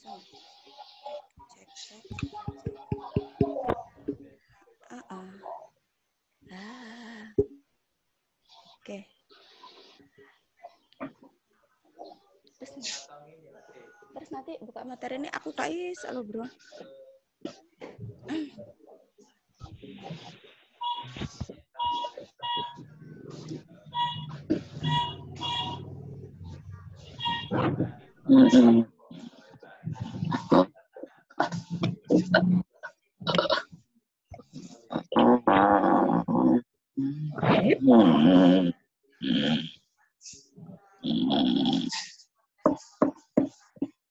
Langsung. Cek. Oke. Terus nanti buka materi ini aku kais lo bro.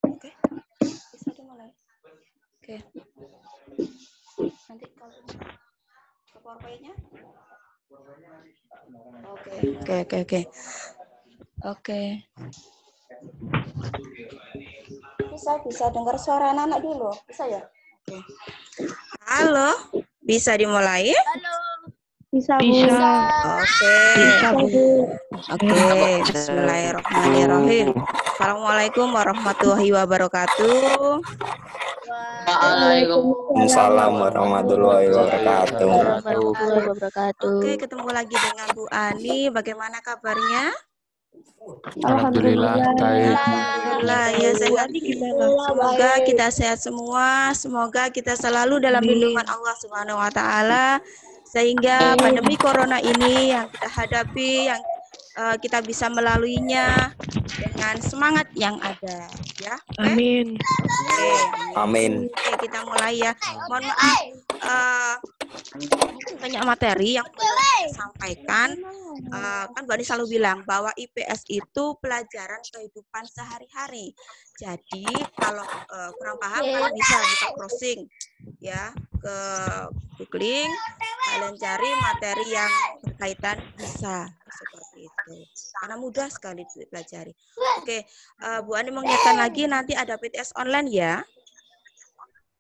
Oke, bisa dimulai. Oke. Nanti kalau ke PowerPoint-nya. Oke. Bisa dengar suara anak-anak dulu. Bisa ya? Oke. Halo, bisa dimulai? Halo. Bisa, Bu. Bisa. Oke. Bisa, Bu. Oke, bismillahirrahmanirrahim. Assalamualaikum warahmatullahi wabarakatuh. Waalaikumsalam warahmatullahi wabarakatuh. Oke, ketemu lagi dengan Bu Ani. Bagaimana kabarnya? Alhamdulillah baik. Alhamdulillah ya sehat. Semoga kita sehat semua. Semoga kita selalu dalam lindungan Allah Subhanahu wa taala sehingga pandemi corona ini yang kita hadapi yang kita bisa melaluinya dengan semangat yang ada ya. Okay? Amin. Oke. Amin. Oke, kita mulai ya. Mohon maaf mungkin banyak materi yang perlu saya sampaikan. Kan Bu Ani selalu bilang bahwa IPS itu pelajaran kehidupan sehari-hari. Jadi kalau kurang paham kalian bisa buka browsing ya ke googling, kalian cari materi yang berkaitan bisa seperti itu. Karena mudah sekali dipelajari. Oke, Bu Ani mengingatkan lagi nanti ada PTS online ya.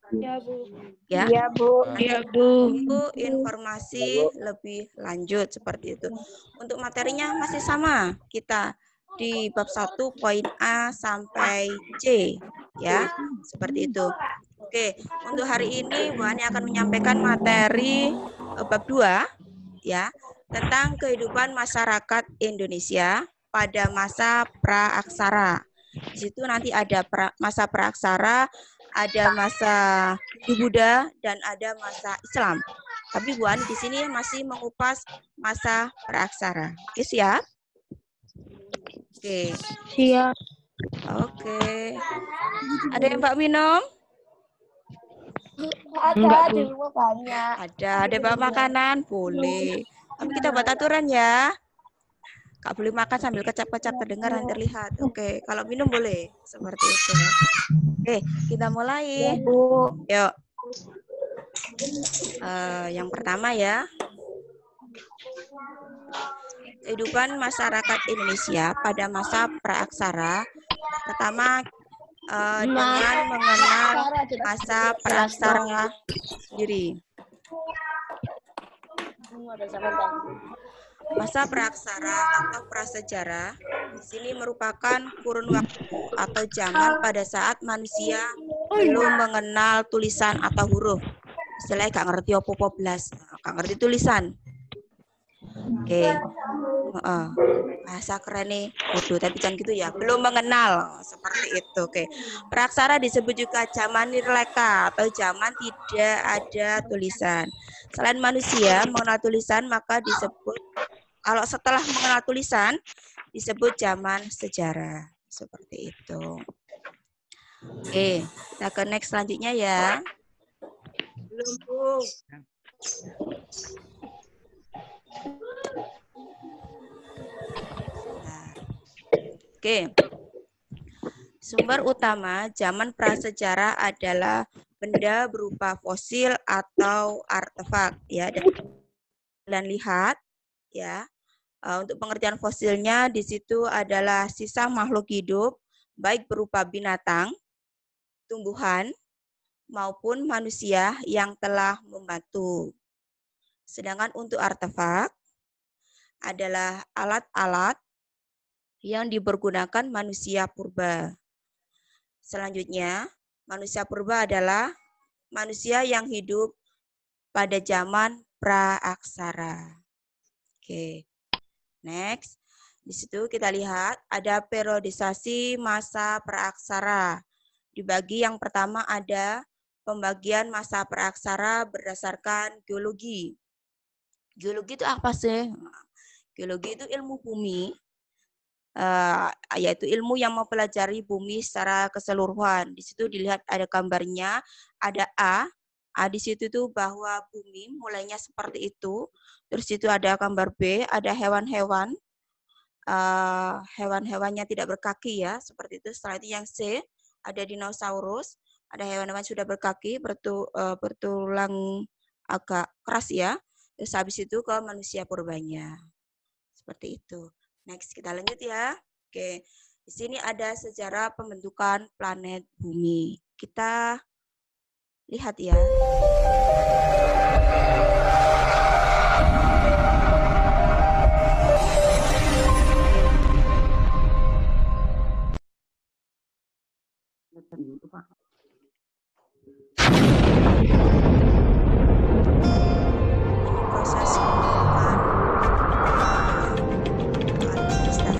Ya, Bu. Ya. Iya, Bu. Iya, Bu. Tunggu informasi lebih lanjut seperti itu. Untuk materinya masih sama. Kita di bab 1 poin A sampai C ya. Seperti itu. Oke, untuk hari ini Bu Ani akan menyampaikan materi bab 2 ya, tentang kehidupan masyarakat Indonesia pada masa praaksara. Di situ nanti ada masa praaksara, ada masa Hindu Buddha dan ada masa Islam. Tapi Bu Ani di sini masih mengupas masa praaksara. Oke, siap? Oke. Siap. Oke. Ada yang Mbak minum? Ada di rumah banyak. Ada Mbak makanan? Boleh. Tapi kita buat aturan ya. Kak boleh makan sambil kecap-kecap terdengar dan terlihat. Oke, kalau minum boleh. Seperti itu. Oke, kita mulai. Yuk. Yang pertama ya. Kehidupan masyarakat Indonesia pada masa praaksara. Pertama, dengan mengenal masa praaksara sendiri. Masa praaksara atau prasejarah di sini merupakan kurun waktu atau zaman pada saat manusia belum mengenal tulisan atau huruf. Istilahnya gak ngerti apa-apa blas, gak ngerti tulisan. Oke. Bahasa keren nih, bodoh tapi jangan gitu ya. Belum mengenal seperti itu. Oke. Praaksara disebut juga zaman nirleka atau zaman tidak ada tulisan. Selain manusia mengenal tulisan maka disebut kalau setelah mengenal tulisan disebut zaman sejarah. Seperti itu. Oke, kita ke next selanjutnya ya. Belum, Bu. Oke. Sumber utama zaman prasejarah adalah benda berupa fosil atau artefak ya. Dan lihat ya. Untuk pengertian fosilnya di situ adalah sisa makhluk hidup baik berupa binatang, tumbuhan maupun manusia yang telah membantu. Sedangkan untuk artefak adalah alat-alat yang dipergunakan manusia purba. Selanjutnya, Manusia purba adalah manusia yang hidup pada zaman praaksara. Oke, next. Di situ kita lihat ada periodisasi masa praaksara. Dibagi yang pertama ada pembagian masa praaksara berdasarkan geologi. Geologi itu apa sih? Geologi itu ilmu bumi, yaitu ilmu yang mempelajari bumi secara keseluruhan. Di situ dilihat ada gambarnya, ada A di situ tuh bahwa bumi mulainya seperti itu. Terus itu ada gambar B, ada hewan-hewan. Hewan-hewannya tidak berkaki ya, seperti itu. Setelah itu yang C, ada dinosaurus, ada hewan-hewan sudah berkaki, bertulang agak keras ya. Terus habis itu ke manusia purbanya. Seperti itu. Next, kita lanjut ya. Oke, di sini ada sejarah pembentukan planet bumi. Kita lihat ya. Proses pembentukan kita.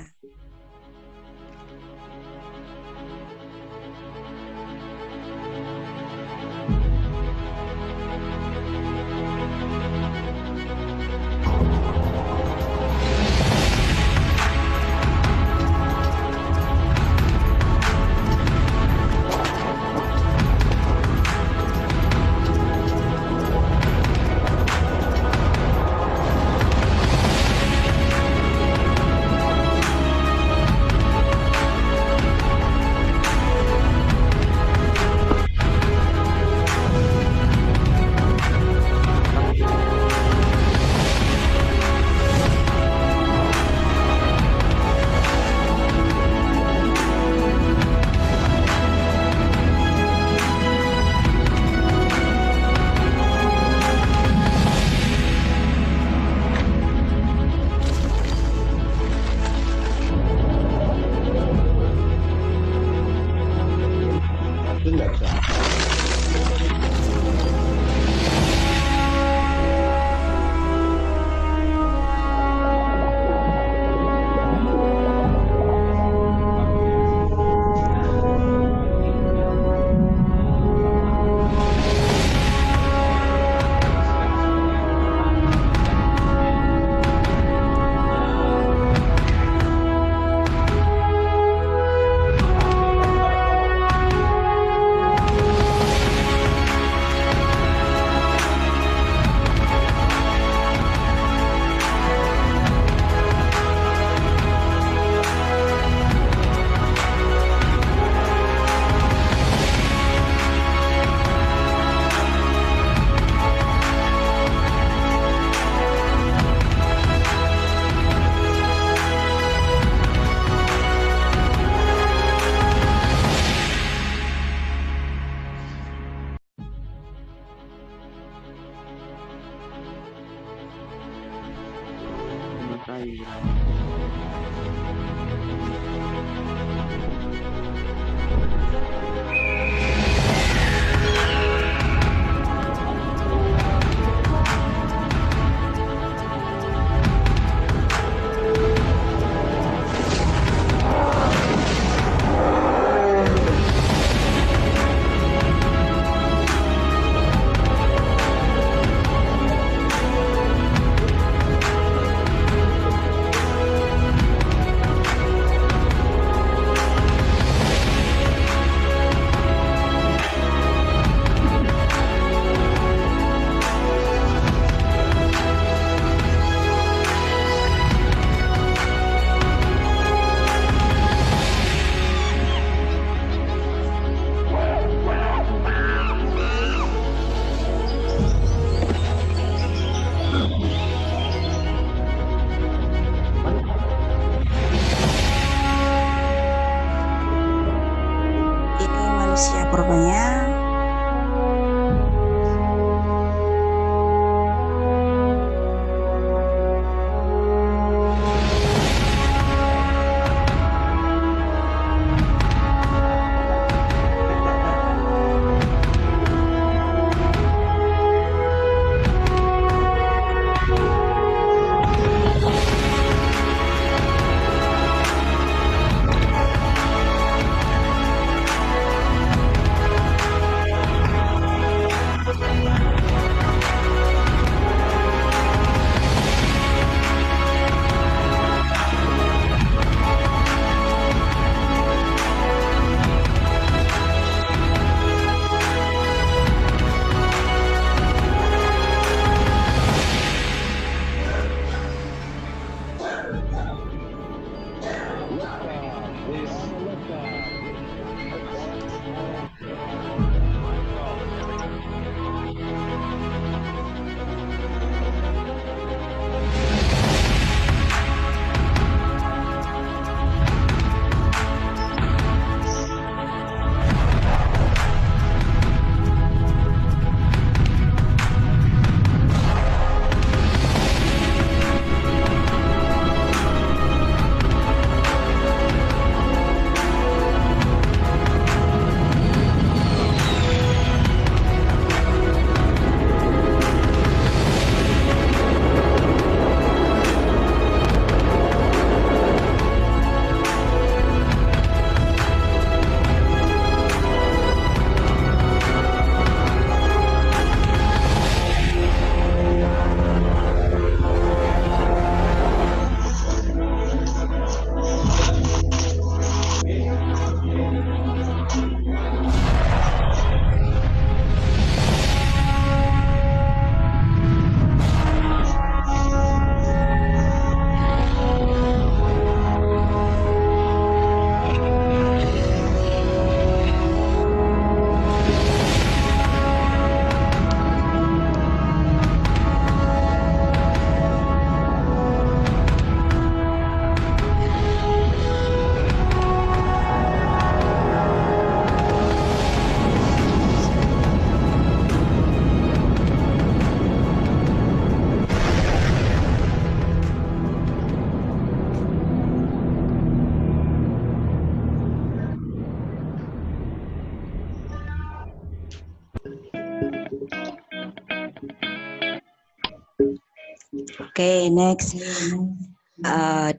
Oke, next.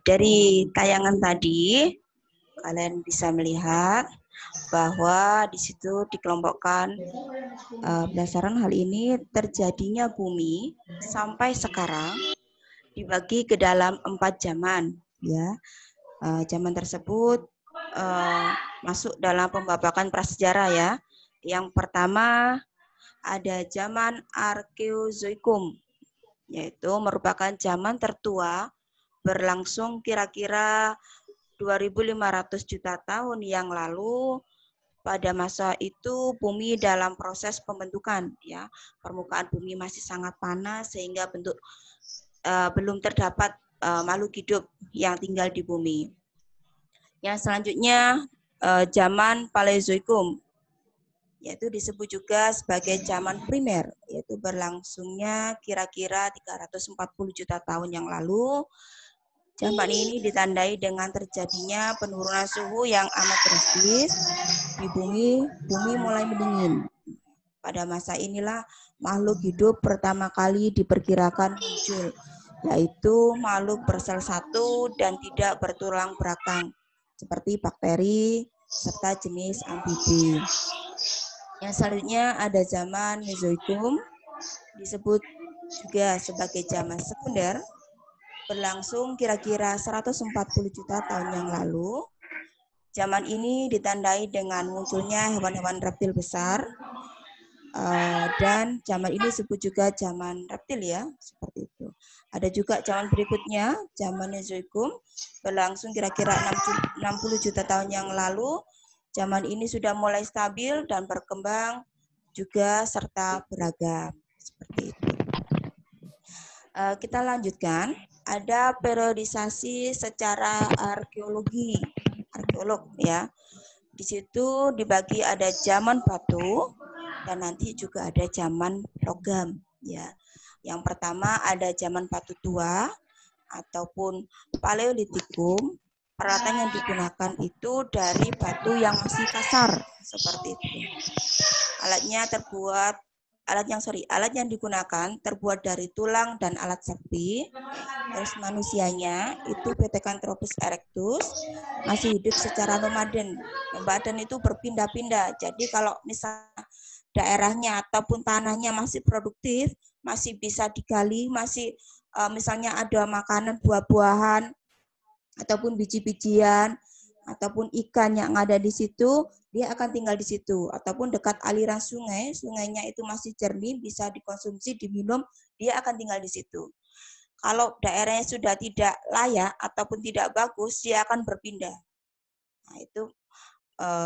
Dari tayangan tadi, kalian bisa melihat bahwa di situ dikelompokkan berdasarkan hal ini terjadinya bumi sampai sekarang dibagi ke dalam 4 zaman, ya. Zaman tersebut masuk dalam pembabakan prasejarah, ya. Yang pertama ada zaman Arkeozoikum, yaitu merupakan zaman tertua berlangsung kira-kira 2.500 juta tahun yang lalu. Pada masa itu bumi dalam proses pembentukan, ya. Permukaan bumi masih sangat panas sehingga belum terdapat makhluk hidup yang tinggal di bumi. Yang selanjutnya zaman Paleozoikum, yaitu disebut juga sebagai zaman primer, yaitu berlangsungnya kira-kira 340 juta tahun yang lalu. Zaman ini ditandai dengan terjadinya penurunan suhu yang amat drastis di bumi mulai mendingin. Pada masa inilah makhluk hidup pertama kali diperkirakan muncul, yaitu makhluk bersel satu dan tidak bertulang belakang, seperti bakteri serta jenis amfibi. Yang selanjutnya ada zaman Mesozoikum, disebut juga sebagai zaman sekunder, berlangsung kira-kira 140 juta tahun yang lalu. Zaman ini ditandai dengan munculnya hewan-hewan reptil besar, dan zaman ini disebut juga zaman reptil, ya, seperti itu. Ada juga zaman berikutnya, zaman Mesozoikum, berlangsung kira-kira 60 juta tahun yang lalu. Zaman ini sudah mulai stabil dan berkembang juga serta beragam, seperti itu. Kita lanjutkan. Ada periodisasi secara arkeolog, ya. Di situ dibagi ada zaman batu dan nanti juga ada zaman logam, ya. Yang pertama ada zaman batu tua ataupun Paleolitikum. Peralatan yang digunakan itu dari batu yang masih kasar, seperti itu. Alat yang digunakan terbuat dari tulang dan alat serpi. Terus manusianya itu Pithecanthropus erectus masih hidup secara nomaden. Nomaden itu berpindah-pindah. Jadi kalau misalnya daerahnya ataupun tanahnya masih produktif, masih bisa digali, masih misalnya ada makanan buah-buahan ataupun biji-bijian ataupun ikan yang ada di situ, dia akan tinggal di situ. Ataupun dekat aliran sungai, sungainya itu masih jernih, bisa dikonsumsi, diminum, dia akan tinggal di situ. Kalau daerahnya sudah tidak layak ataupun tidak bagus, dia akan berpindah. Nah, itu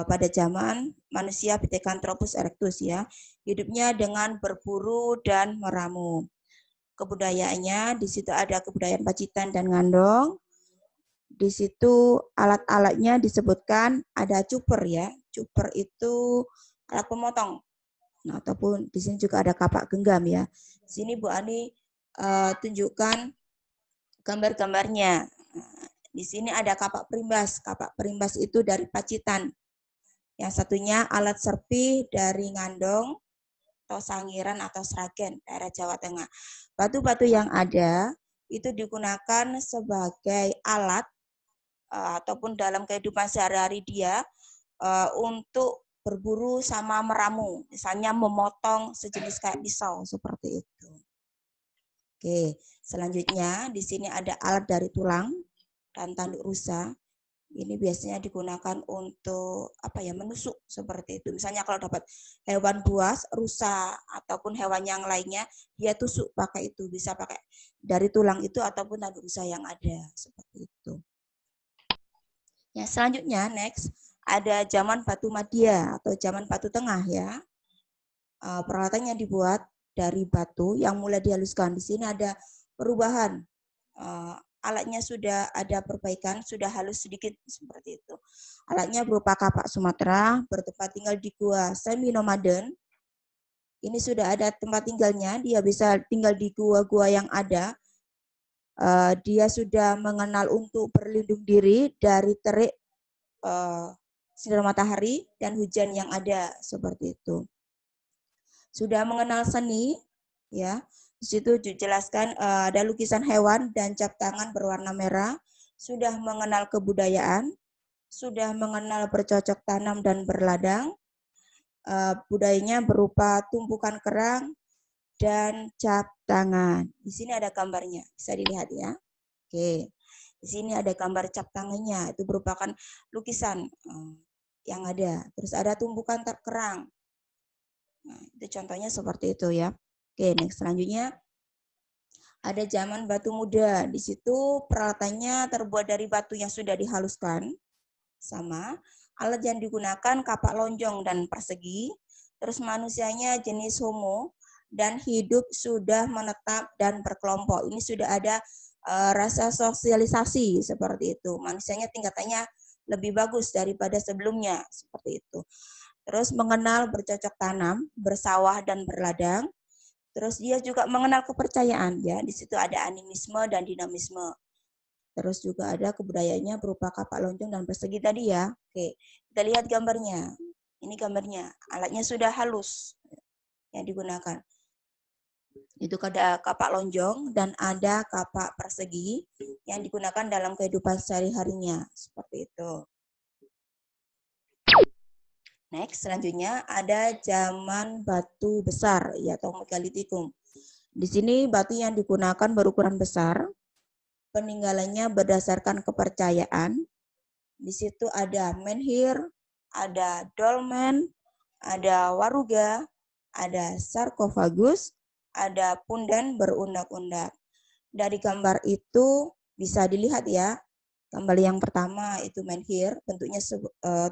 pada zaman manusia Pithecanthropus erectus, ya. Hidupnya dengan berburu dan meramu. Kebudayaannya, di situ ada kebudayaan Pacitan dan Ngandong. Di situ alat-alatnya disebutkan ada cuper, ya. Cuper itu alat pemotong. Nah, ataupun di sini juga ada kapak genggam, ya. Sini Bu Ani tunjukkan gambar-gambarnya. Di sini ada kapak perimbas. Kapak perimbas itu dari Pacitan. Yang satunya alat serpi dari Ngandong atau Sangiran atau Sragen, daerah Jawa Tengah. Batu-batu yang ada itu digunakan sebagai alat ataupun dalam kehidupan sehari-hari dia untuk berburu sama meramu, misalnya memotong sejenis kayak pisau, seperti itu. Oke, selanjutnya di sini ada alat dari tulang dan tanduk rusa. Ini biasanya digunakan untuk menusuk, seperti itu. Misalnya kalau dapat hewan buas, rusa ataupun hewan yang lainnya, dia tusuk pakai itu, bisa pakai dari tulang itu ataupun tanduk rusa yang ada, seperti itu. Ya, selanjutnya next ada zaman batu madya atau zaman batu tengah, ya. Peralatan yang dibuat dari batu yang mulai dihaluskan. Di sini ada perubahan. Alatnya sudah ada perbaikan, sudah halus sedikit, seperti itu. Alatnya berupa kapak Sumatera, bertempat tinggal di gua semi nomaden. Ini sudah ada tempat tinggalnya, dia bisa tinggal di gua-gua yang ada. Dia sudah mengenal untuk berlindung diri dari terik sinar matahari dan hujan yang ada, seperti itu. Sudah mengenal seni, ya, Di situ dijelaskan ada lukisan hewan dan cap tangan berwarna merah, sudah mengenal kebudayaan, sudah mengenal bercocok tanam dan berladang, budayanya berupa tumpukan kerang dan cap tangan. Di sini ada gambarnya, bisa dilihat ya. Oke, di sini ada gambar cap tangannya, itu merupakan lukisan yang ada. Terus ada tumpukan kerang. Nah, itu contohnya seperti itu ya. Oke, next selanjutnya ada zaman batu muda. Di situ peralatannya terbuat dari batu yang sudah dihaluskan. Sama. Alat yang digunakan kapak lonjong dan persegi. Terus manusianya jenis homo dan hidup sudah menetap dan berkelompok. Ini sudah ada rasa sosialisasi seperti itu. Manusianya tingkatannya lebih bagus daripada sebelumnya seperti itu. Terus mengenal bercocok tanam, bersawah dan berladang. Terus dia juga mengenal kepercayaan ya. Di situ ada animisme dan dinamisme. Terus juga ada kebudayaannya berupa kapak lonjong dan persegi tadi ya. Oke, kita lihat gambarnya. Ini gambarnya. Alatnya sudah halus yang digunakan. Itu ada kapak lonjong dan ada kapak persegi yang digunakan dalam kehidupan sehari-harinya. Seperti itu. Next, selanjutnya ada zaman batu besar ya, atau megalitikum. Di sini batu yang digunakan berukuran besar, peninggalannya berdasarkan kepercayaan. Di situ ada menhir, ada dolmen, ada waruga, ada sarkofagus, ada punden berundak-undak. Dari gambar itu bisa dilihat ya, gambar yang pertama itu menhir, bentuknya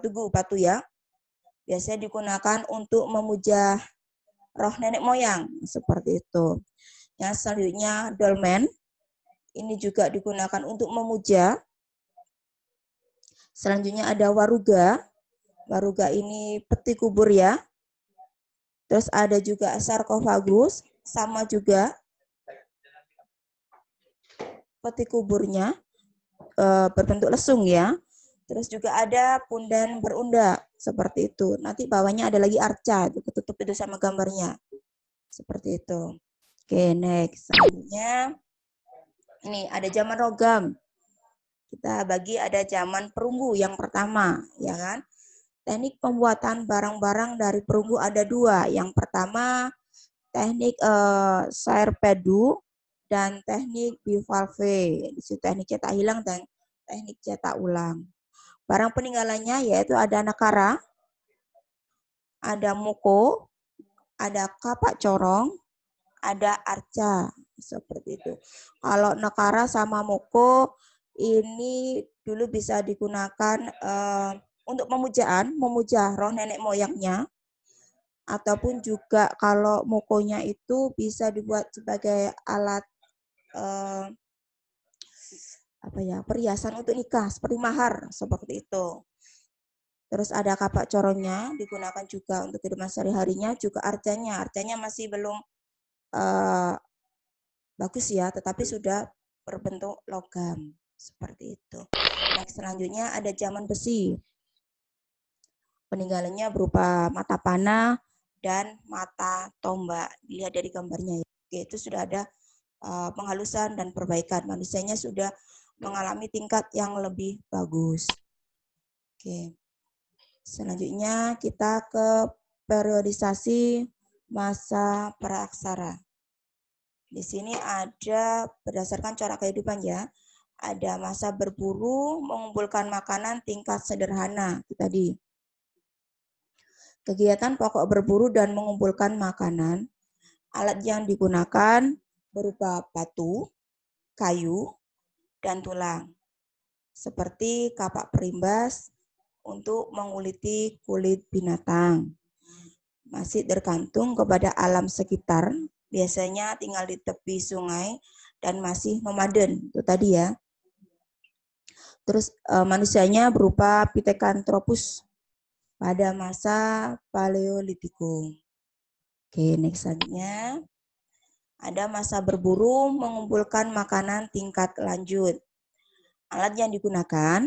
tugu batu ya. Biasanya digunakan untuk memuja roh nenek moyang, seperti itu. Yang selanjutnya dolmen, ini juga digunakan untuk memuja. Selanjutnya ada waruga, waruga ini peti kubur ya. Terus ada juga sarkofagus, sama juga peti kuburnya berbentuk lesung ya. Terus juga ada punden berundak, seperti itu. Nanti bawahnya ada lagi arca, itu ketutup itu sama gambarnya. Seperti itu. Oke, next. Selanjutnya, ini ada zaman rogam. Kita bagi ada zaman perunggu yang pertama, ya kan? Teknik pembuatan barang-barang dari perunggu ada dua. Yang pertama, teknik serpedu dan teknik bivalve. Di situ teknik cetak hilang dan teknik cetak ulang. Barang peninggalannya yaitu ada nakara, ada moko, ada kapak corong, ada arca, seperti itu. Kalau nakara sama moko ini dulu bisa digunakan untuk memuja roh nenek moyangnya, ataupun juga kalau mokonya itu bisa dibuat sebagai alat perhiasan untuk nikah seperti mahar, seperti itu. Terus ada kapak corongnya digunakan juga untuk kehidupan sehari-harinya, juga arcanya masih belum bagus ya, tetapi sudah berbentuk logam seperti itu. Next, selanjutnya ada zaman besi. Peninggalannya berupa mata panah dan mata tombak. Dilihat dari gambarnya ya. Oke, itu sudah ada penghalusan dan perbaikan. Manusianya sudah mengalami tingkat yang lebih bagus. Oke. Selanjutnya kita ke periodisasi masa praaksara. Di sini ada berdasarkan corak kehidupan ya. Ada masa berburu, mengumpulkan makanan tingkat sederhana itu tadi. Kegiatan pokok berburu dan mengumpulkan makanan. Alat yang digunakan berupa batu, kayu, dan tulang. Seperti kapak perimbas untuk menguliti kulit binatang. Masih tergantung kepada alam sekitar. Biasanya tinggal di tepi sungai dan masih nomaden. Itu tadi ya. Terus manusianya berupa Pithecanthropus pada masa Paleolitikum. Oke, next selanjutnya. Ada masa berburu, mengumpulkan makanan tingkat lanjut. Alat yang digunakan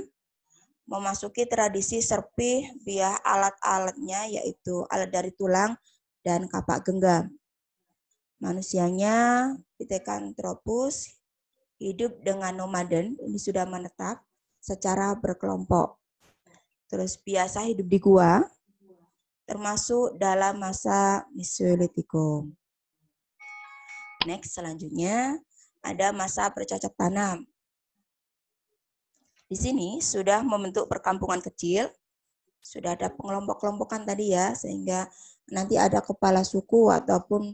memasuki tradisi serpih via alat-alatnya yaitu alat dari tulang dan kapak genggam. Manusianya Pithecanthropus hidup dengan nomaden, ini sudah menetap secara berkelompok. Terus biasa hidup di gua, termasuk dalam masa Mesolitikum. Next, selanjutnya ada masa bercocok tanam. Di sini sudah membentuk perkampungan kecil, sudah ada pengelompok-kelompokan tadi ya, sehingga nanti ada kepala suku ataupun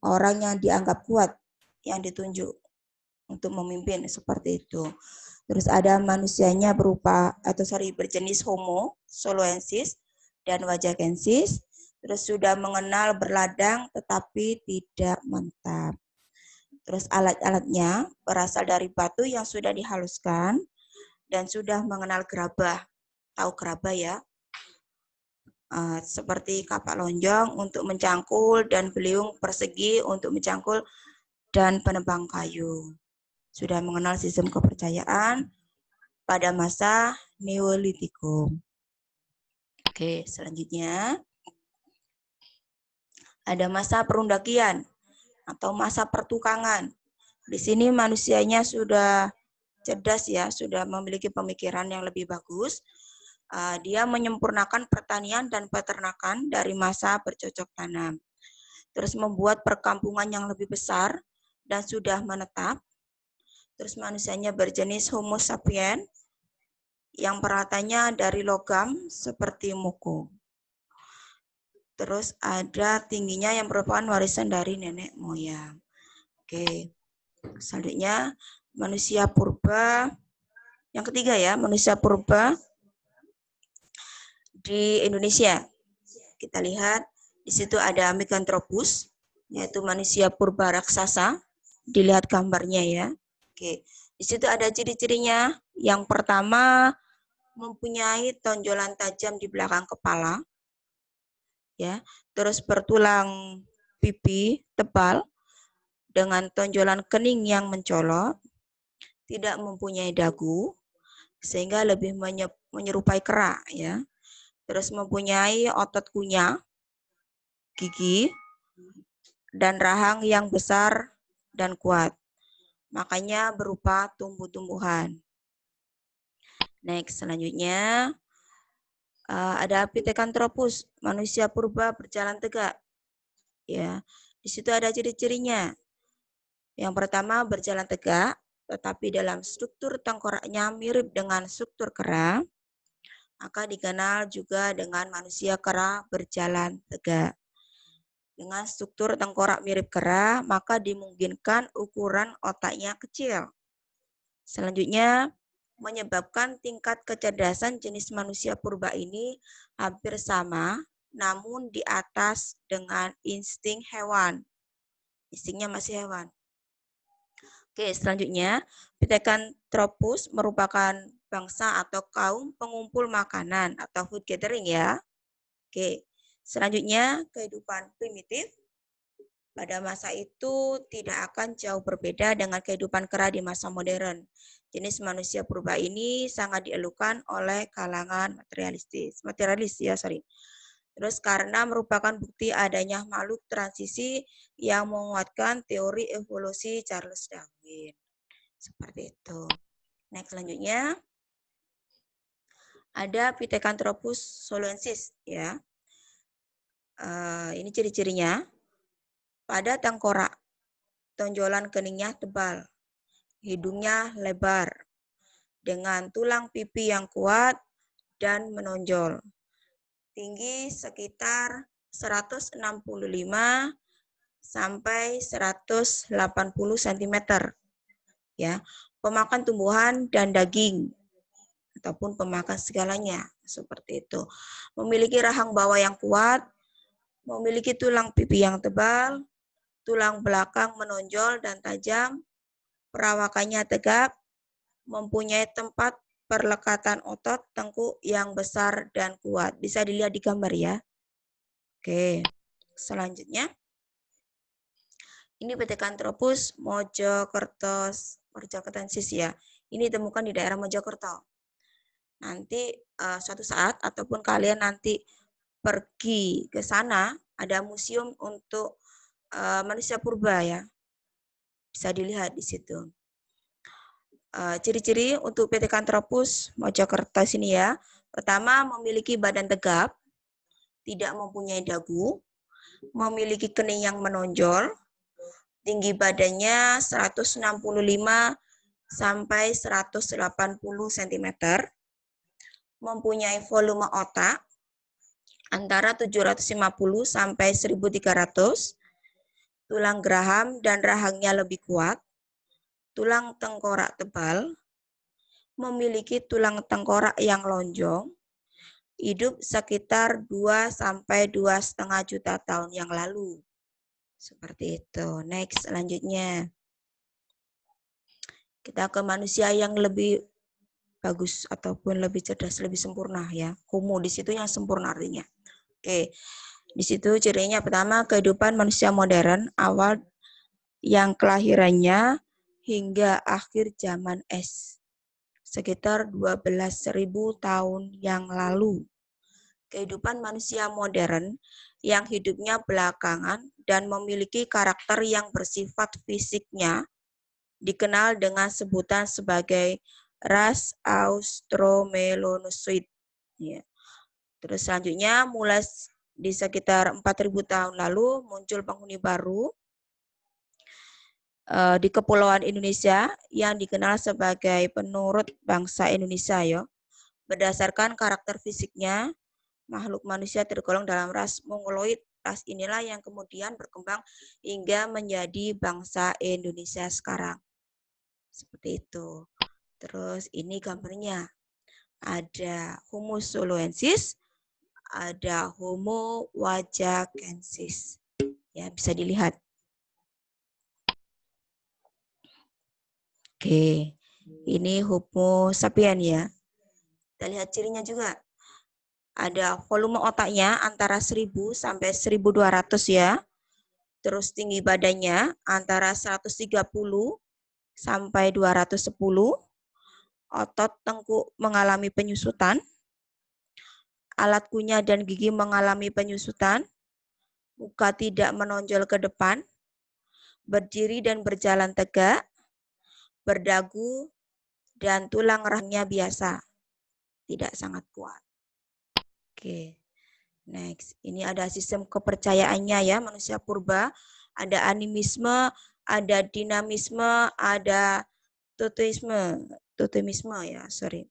orang yang dianggap kuat yang ditunjuk untuk memimpin seperti itu. Terus ada manusianya berjenis Homo soloensis dan wajakensis. Terus sudah mengenal berladang tetapi tidak mentap. Terus alat-alatnya berasal dari batu yang sudah dihaluskan dan sudah mengenal gerabah. Tahu gerabah ya? Seperti kapak lonjong untuk mencangkul dan beliung persegi untuk mencangkul dan penebang kayu. Sudah mengenal sistem kepercayaan pada masa Neolitikum. Oke, selanjutnya ada masa perundakian atau masa pertukangan. Di sini manusianya sudah cerdas ya, sudah memiliki pemikiran yang lebih bagus. Dia menyempurnakan pertanian dan peternakan dari masa bercocok tanam. Terus membuat perkampungan yang lebih besar dan sudah menetap. Terus manusianya berjenis Homo sapiens yang peralatannya dari logam seperti muko. Terus ada tingginya yang merupakan warisan dari nenek moyang. Oke, selanjutnya manusia purba. Yang ketiga ya, manusia purba di Indonesia. Kita lihat di situ ada Micanthropus, yaitu manusia purba raksasa. Dilihat gambarnya ya. Oke, di situ ada ciri-cirinya. Yang pertama mempunyai tonjolan tajam di belakang kepala, ya. Terus bertulang pipi tebal dengan tonjolan kening yang mencolok, tidak mempunyai dagu, sehingga lebih menyerupai kera, ya. Terus mempunyai otot kunyah, gigi, dan rahang yang besar dan kuat. Makanya berupa tumbuh-tumbuhan. Next, selanjutnya ada Pithecanthropus, manusia purba berjalan tegak. Ya, di situ ada ciri-cirinya. Yang pertama berjalan tegak, tetapi dalam struktur tengkoraknya mirip dengan struktur kera. Maka dikenal juga dengan manusia kera berjalan tegak. Dengan struktur tengkorak mirip kera, maka dimungkinkan ukuran otaknya kecil. Selanjutnya, menyebabkan tingkat kecerdasan jenis manusia purba ini hampir sama, namun di atas dengan insting hewan. Instingnya masih hewan. Oke, selanjutnya, Pithecanthropus merupakan bangsa atau kaum pengumpul makanan atau food gathering ya. Oke, selanjutnya kehidupan primitif pada masa itu tidak akan jauh berbeda dengan kehidupan kera di masa modern. Jenis manusia purba ini sangat dielukan oleh kalangan materialis ya, sorry. Terus karena merupakan bukti adanya makhluk transisi yang menguatkan teori evolusi Charles Darwin. Seperti itu. Next, selanjutnya ada Pithecanthropus soloensis ya. Ini ciri-cirinya. Pada tengkorak, tonjolan keningnya tebal, hidungnya lebar, dengan tulang pipi yang kuat dan menonjol. Tinggi sekitar 165 sampai 180 cm. Ya, pemakan tumbuhan dan daging ataupun pemakan segalanya seperti itu. Memiliki rahang bawah yang kuat, memiliki tulang pipi yang tebal, tulang belakang menonjol dan tajam, perawakannya tegap, mempunyai tempat perlekatan otot tengkuk yang besar dan kuat. Bisa dilihat di gambar ya. Oke, selanjutnya. Ini Pithecanthropus mojokertensis ya. Ini ditemukan di daerah Mojokerto. Nanti suatu saat ataupun kalian nanti pergi ke sana, ada museum untuk manusia purba ya. Bisa dilihat di situ. Ciri-ciri untuk Pithecanthropus Mojokerto sini ya. Pertama, memiliki badan tegap, tidak mempunyai dagu, memiliki kening yang menonjol, tinggi badannya 165 sampai 180 cm, mempunyai volume otak antara 750 sampai 1300, tulang geraham dan rahangnya lebih kuat, tulang tengkorak tebal, memiliki tulang tengkorak yang lonjong, hidup sekitar 2 sampai 2,5 juta tahun yang lalu. Seperti itu. Next, selanjutnya. Kita ke manusia yang lebih bagus ataupun lebih cerdas, lebih sempurna ya. Homo di situ yang sempurna artinya. Oke. Di situ cirinya pertama, kehidupan manusia modern awal yang kelahirannya hingga akhir zaman es. Sekitar 12.000 tahun yang lalu. Kehidupan manusia modern yang hidupnya belakangan dan memiliki karakter yang bersifat fisiknya dikenal dengan sebutan sebagai ras Australomelanozoid. Ya. Terus selanjutnya mulai di sekitar 4.000 tahun lalu muncul penghuni baru di Kepulauan Indonesia yang dikenal sebagai penurut bangsa Indonesia ya. Berdasarkan karakter fisiknya, makhluk manusia tergolong dalam ras Mongoloid. Ras inilah yang kemudian berkembang hingga menjadi bangsa Indonesia sekarang. Seperti itu. Terus ini gambarnya. Ada Homo soloensis, ada Homo wajakensis. Ya, bisa dilihat. Oke, ini Homo sapien ya. Kita lihat cirinya juga. Ada volume otaknya antara 1000 sampai 1200 ya. Terus tinggi badannya antara 130 sampai 210. Otot tengkuk mengalami penyusutan. Alat kunyah dan gigi mengalami penyusutan. Muka tidak menonjol ke depan. Berdiri dan berjalan tegak. Berdagu, dan tulang rahangnya biasa, tidak sangat kuat. Oke, next. Ini ada sistem kepercayaannya ya, manusia purba. Ada animisme, ada dinamisme, ada totemisme ya, sorry.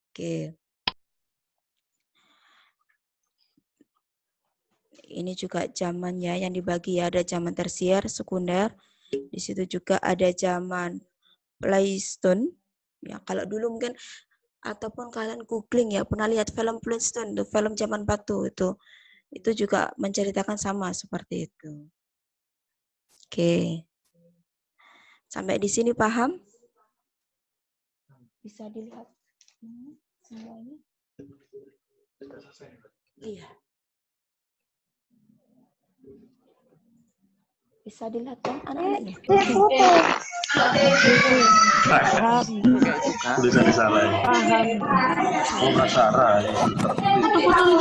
Oke. Ini juga zamannya yang dibagi ya, ada zaman tersier, sekunder. Di situ juga ada zaman Flintstone, ya kalau dulu mungkin ataupun kalian googling ya pernah lihat film Flintstone, itu film zaman batu itu juga menceritakan sama seperti itu. Oke, sampai di sini paham? Bisa dilihat semua ini? Iya. Bisa dilihat kan anak-anaknya? Paham. Tulisan di sana ya. Paham. Oh, Kak Sarah. Halo.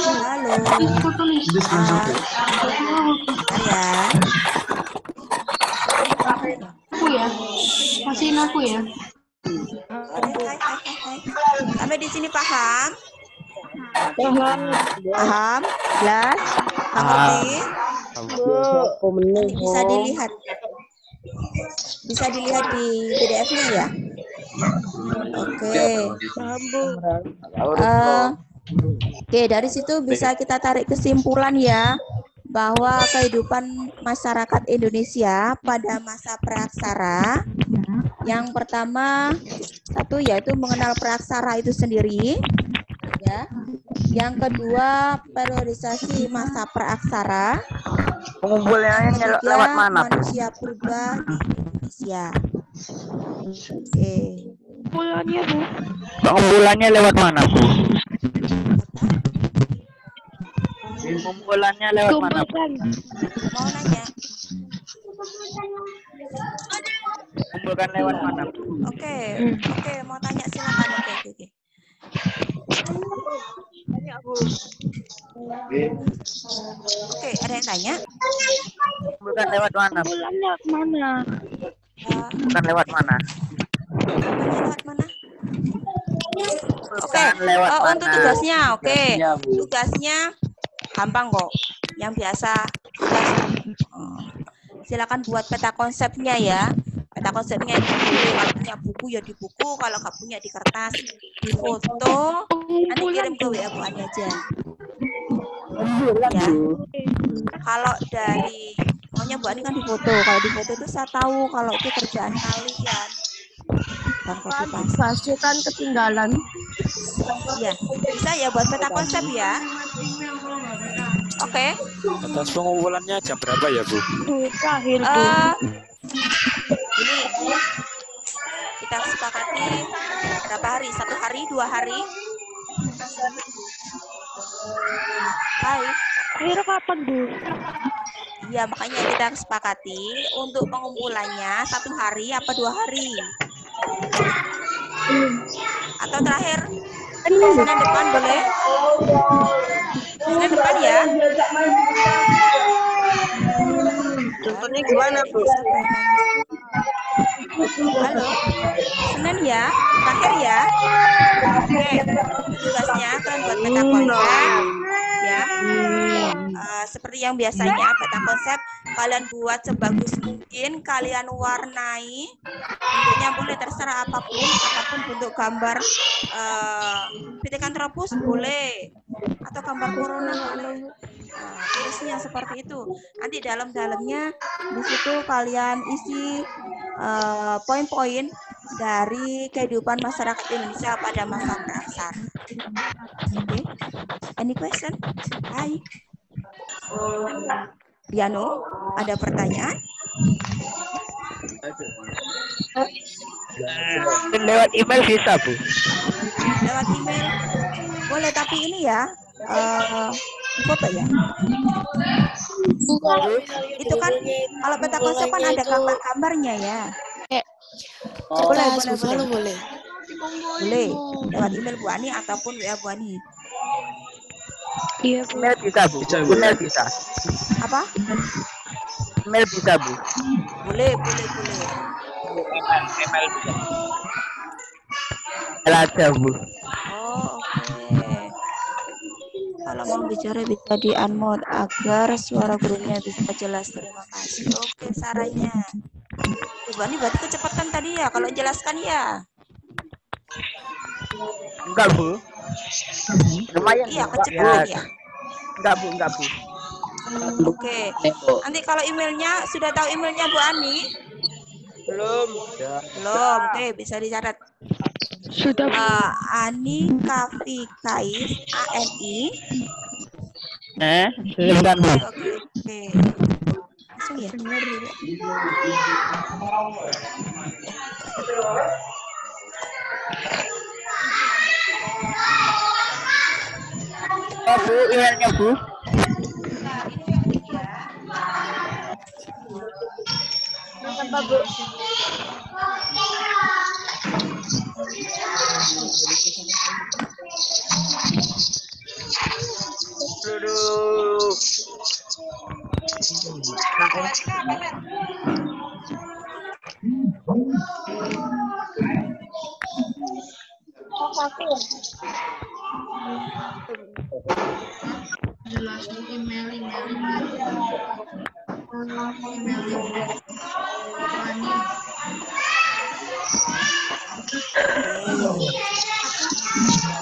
Ya. Aku ya. Kasihin aku ya. Hai. Sampai di sini paham? Paham. Paham? Jelas? Mengerti? Nanti bisa dilihat. Bisa dilihat di PDF-nya ya? Oke. Paham, Bu. Oke, dari situ bisa kita tarik kesimpulan ya, bahwa kehidupan masyarakat Indonesia pada masa praksara, yang pertama, satu yaitu mengenal praksara itu sendiri, ya. Yang kedua, periodisasi masa praksara. Pengumpulannya lewat mana? Manusia purba di Indonesia. Oke. Pulangnya, Bu. Pengumpulannya lewat mana, Bu? Pengumpulannya lewat mana, Bu? Kumpulkan. Mau nanya? Kumpulkan lewat mana, Bu? Oke, mau tanya silakan. Oke. Tanya, Bu. Oke, ada yang tanya? Bukan lewat mana? Bu? Pengumpulannya mana? Bukan lewat mana? Lewat mana? Oke, Bukan lewat mana? untuk tugasnya, oke. Tugasnya gampang kok. Yang biasa tugas. Silakan buat peta konsepnya ya. Peta konsepnya itu kalau punya buku ya di buku, kalau nggak punya di kertas, di foto, nanti kirim ke WA Bu Ani aja. Ya. Kalau dari maunya Bu Ani kan di foto. Kalau di foto itu saya tahu kalau itu kerjaan kalian. Dan copy paste. Pasti kan ketinggalan. Iya, bisa ya buat peta konsep ya. Oke. Atas pengumpulannya jam berapa ya, Bu? Terakhir, Bu. Ini kita sepakati berapa hari? 1 hari, 2 hari? Hai. Akhir kapan, Bu? Iya, makanya kita sepakati untuk pengumpulannya 1 hari apa 2 hari? Atau terakhir Senin depan boleh? Senin depan ya? Contohnya gimana, Bu? Halo, Senin ya? Terakhir ya? Oke, tugasnya kalian buat peta konsep ya. Seperti yang biasanya peta konsep kalian buat sebagus mungkin, kalian warnai, bentuknya boleh terserah apapun bentuk gambar Pithecanthropus boleh, atau gambar corona boleh. Tulisnya seperti itu. Nanti dalam-dalamnya di situ kalian isi poin-poin dari kehidupan masyarakat Indonesia pada masa praksar. Oke. Any question? Hai. Piano, ada pertanyaan? Lewat email bisa, Bu. Lewat email boleh, tapi ini ya foto ya. Itu kan kalau peta konsep kan ada gambar-gambarnya ya. Boleh. Boleh lewat email Bu Ani ataupun WA Bu Ani. Iya, Bu. Email bisa, Bu. Email bisa. Apa? Email bisa, Bu. Boleh. Email bisa. Aja, Bu. Oh, oke. Kalau mau bicara bisa di unmute agar suara gurunya bisa jelas. Terima kasih. Oke, sarannya. Bu Ani berarti kecepatan tadi ya kalau jelaskan ya. Enggak, Bu. Lumayan. Iya, kecepatan ya. Enggak, Bu. Oke. Nanti kalau emailnya, sudah tahu emailnya Bu Ani? Belum. Belum. Oke, bisa dicatat. Sudah, Bu. Ani Kafikais ANI. Silakan, Bu. Oke. Langsung ya. Bu, emailnya, Bu.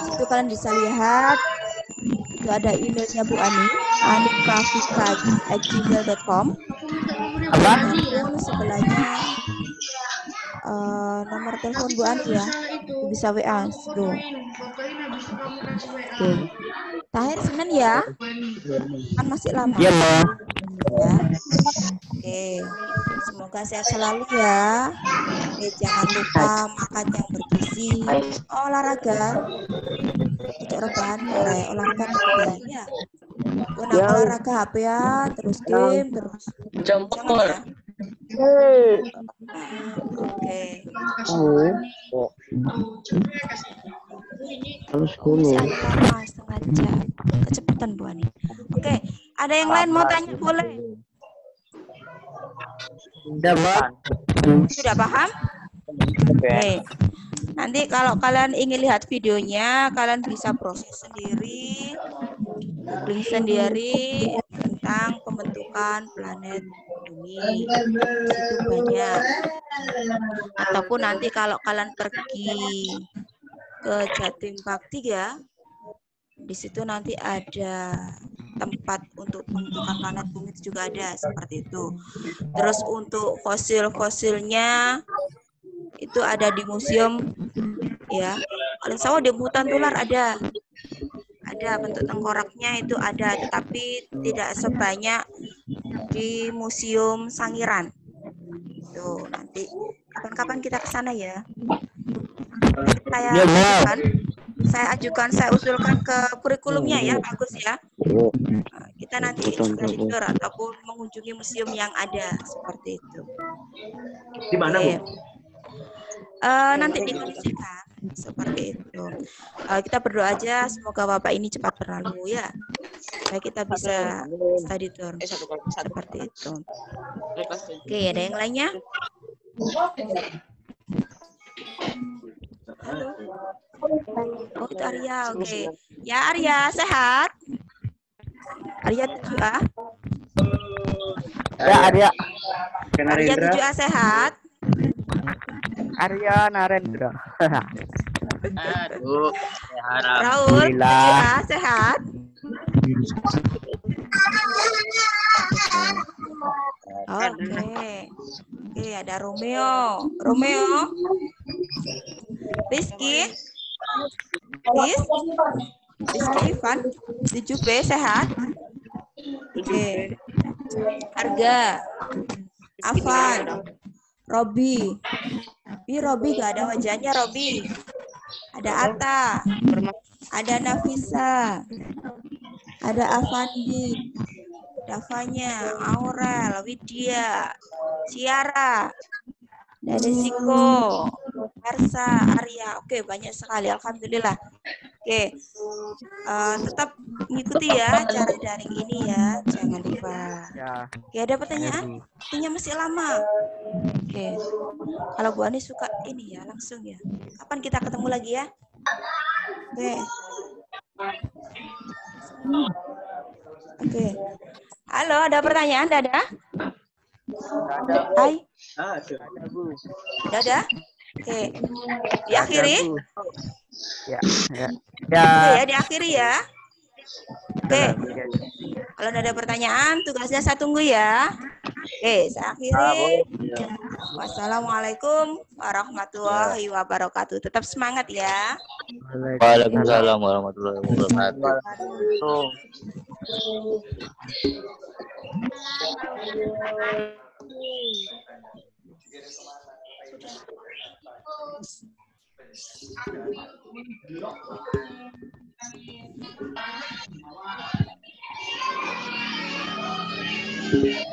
Itu kalian bisa lihat itu ada emailnya Bu Ani, anikafika@gmail.com. Apa? Ataupun sebelahnya nomor telepon Bu Ani ya, bisa WA. Tuh. Oke. Tahir Senin ya, kan masih lama. Iya, Bu. Ya. Oke, semoga sehat selalu ya. Oke, jangan lupa makan yang bergizi, olahraga, untuk rebahan boleh, olahraga boleh ya. Bukan olahraga HP ya, terus game, terus jangan ya. Oke. Masih ada lama, setengah jam. Kecepatan Bu Ani. Oke, ada yang lain mau tanya boleh? Udah, Bang. Sudah paham? Oke. Nanti kalau kalian ingin lihat videonya, kalian bisa proses sendiri, googling sendiri tentang pembentukan planet bumi. Itu banyak. Ataupun nanti kalau kalian pergi ke Jatim Park 3, di situ nanti ada tempat untuk pembentukan planet bumi itu juga ada seperti itu. Terus untuk fosil-fosilnya itu ada di museum ya. Kalau sawah di hutan tular ada bentuk tengkoraknya itu ada, tetapi tidak sebanyak di Museum Sangiran. Tuh nanti kapan-kapan kita ke sana ya. Saya usulkan ke kurikulumnya ya, bagus ya. Kita nanti study tour ataupun mengunjungi museum yang ada seperti itu. Di mana, Bu? Nanti dikondisikan seperti itu. Kita berdoa aja semoga Bapak ini cepat berlalu ya, supaya kita bisa study tour seperti itu. Oke, ada yang lainnya? Halo. Oh, itu Arya. Oke. Ya, Arya, sehat? Arya 7A. Ya, Arya. Arya 7A sehat? Arya Narendra. Aduh, saya harap. Raul 7A sehat? Oke. Oke, ada Romeo. Rizky Ivan 7B sehat? Oke. Arga, Afan, Robi gak ada wajahnya Robi. Ada Ata, ada Nafisa, ada Afandi, Davanya, Aurel, Widya, Ciara, ada Ziko, Ersa, Arya. Oke, banyak sekali. Alhamdulillah. Oke, tetap mengikuti ya cara daring ini ya. Jangan lupa. Ya. Oke, ada pertanyaan? Waktunya masih lama. Oke, kalau Bu Ani suka ini ya, langsung ya. Kapan kita ketemu lagi ya? Oke. Oke. Halo, ada pertanyaan? Dada? Hai. Dada? Oke. Diakhiri? Ya. Oke ya, diakhiri ya. Oke. Kalau ada pertanyaan, tugasnya saya tunggu ya. Oke, saya akhiri. Wassalamualaikum warahmatullahi wabarakatuh. Tetap semangat ya. Waalaikumsalam warahmatullahi wabarakatuh. Sudah.